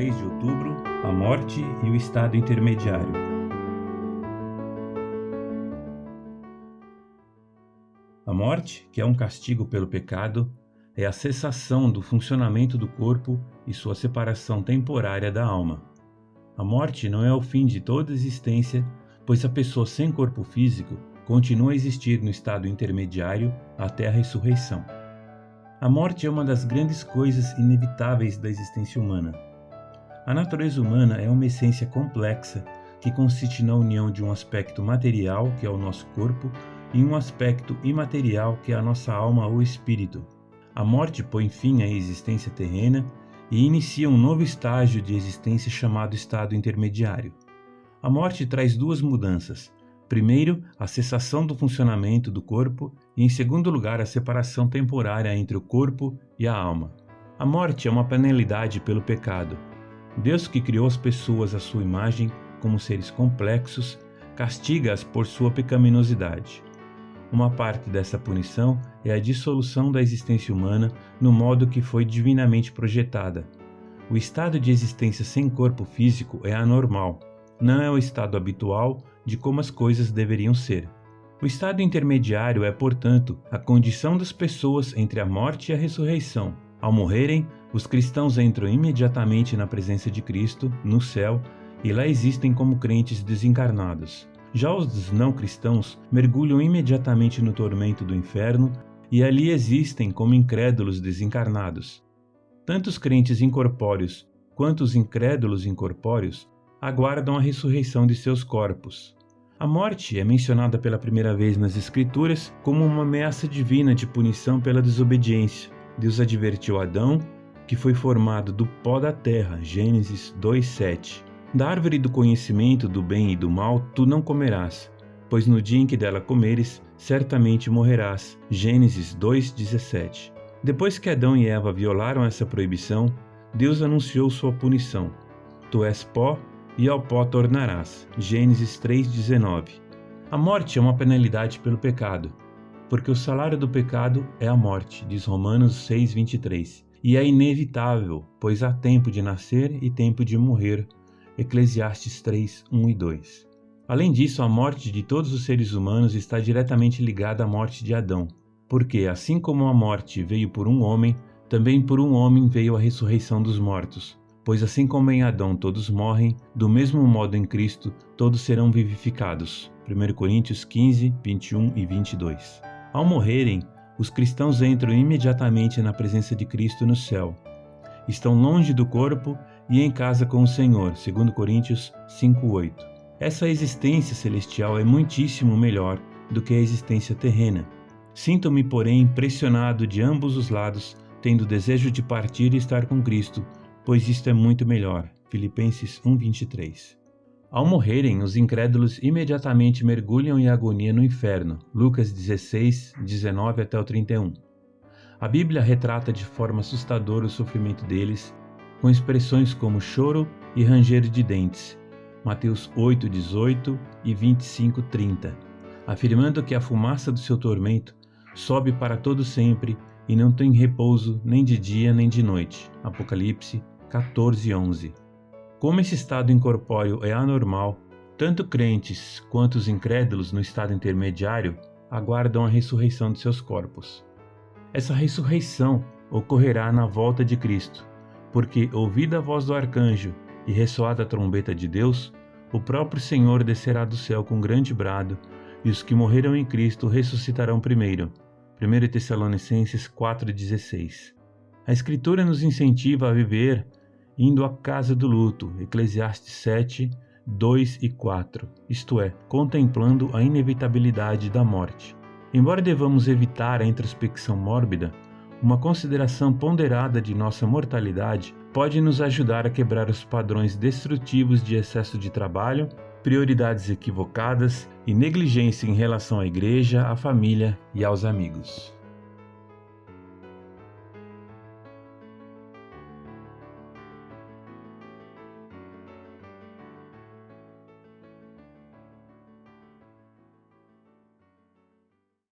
3 de outubro, a morte e o estado intermediário. A morte, que é um castigo pelo pecado, é a cessação do funcionamento do corpo e sua separação temporária da alma. A morte não é o fim de toda existência, pois a pessoa sem corpo físico continua a existir no estado intermediário até a ressurreição. A morte é uma das grandes coisas inevitáveis da existência humana. A natureza humana é uma essência complexa que consiste na união de um aspecto material, que é o nosso corpo, e um aspecto imaterial, que é a nossa alma ou espírito. A morte põe fim à existência terrena e inicia um novo estágio de existência chamado estado intermediário. A morte traz duas mudanças. Primeiro, a cessação do funcionamento do corpo e, em segundo lugar, a separação temporária entre o corpo e a alma. A morte é uma penalidade pelo pecado. Deus, que criou as pessoas à sua imagem como seres complexos, castiga-as por sua pecaminosidade. Uma parte dessa punição é a dissolução da existência humana no modo que foi divinamente projetada. O estado de existência sem corpo físico é anormal, não é o estado habitual de como as coisas deveriam ser. O estado intermediário é, portanto, a condição das pessoas entre a morte e a ressurreição. Ao morrerem, os cristãos entram imediatamente na presença de Cristo, no céu, e lá existem como crentes desencarnados. Já os não cristãos mergulham imediatamente no tormento do inferno e ali existem como incrédulos desencarnados. Tanto os crentes incorpóreos quanto os incrédulos incorpóreos aguardam a ressurreição de seus corpos. A morte é mencionada pela primeira vez nas Escrituras como uma ameaça divina de punição pela desobediência. Deus advertiu Adão, que foi formado do pó da terra, Gênesis 2:7. Da árvore do conhecimento do bem e do mal tu não comerás, pois no dia em que dela comeres, certamente morrerás, Gênesis 2:17. Depois que Adão e Eva violaram essa proibição, Deus anunciou sua punição. Tu és pó, e ao pó tornarás. Gênesis 3:19. A morte é uma penalidade pelo pecado, porque o salário do pecado é a morte, diz Romanos 6:23. E é inevitável, pois há tempo de nascer e tempo de morrer. Eclesiastes 3:1 e 2. Além disso, a morte de todos os seres humanos está diretamente ligada à morte de Adão, porque assim como a morte veio por um homem, também por um homem veio a ressurreição dos mortos. Pois assim como em Adão todos morrem, do mesmo modo em Cristo todos serão vivificados. 1 Coríntios 15, 21 e 22. Ao morrerem, os cristãos entram imediatamente na presença de Cristo no céu. Estão longe do corpo e em casa com o Senhor. 2 Coríntios 5:8. Essa existência celestial é muitíssimo melhor do que a existência terrena. Sinto-me, porém, pressionado de ambos os lados, tendo desejo de partir e estar com Cristo, pois isto é muito melhor. Filipenses 1:23. Ao morrerem, os incrédulos imediatamente mergulham em agonia no inferno. Lucas 16, 19 até o 31. A Bíblia retrata de forma assustadora o sofrimento deles, com expressões como choro e ranger de dentes. Mateus 8:18 e 25:30, afirmando que a fumaça do seu tormento sobe para todo sempre e não tem repouso nem de dia nem de noite. Apocalipse 14:11. Como esse estado incorpóreo é anormal, tanto crentes quanto os incrédulos no estado intermediário aguardam a ressurreição de seus corpos. Essa ressurreição ocorrerá na volta de Cristo, porque, ouvida a voz do arcanjo e ressoada a trombeta de Deus, o próprio Senhor descerá do céu com grande brado, e os que morreram em Cristo ressuscitarão primeiro. 1 Tessalonicenses 4:16. A Escritura nos incentiva a viver indo à casa do luto, Eclesiastes 7, 2 e 4, isto é, contemplando a inevitabilidade da morte. Embora devamos evitar a introspecção mórbida, uma consideração ponderada de nossa mortalidade pode nos ajudar a quebrar os padrões destrutivos de excesso de trabalho, prioridades equivocadas e negligência em relação à igreja, à família e aos amigos.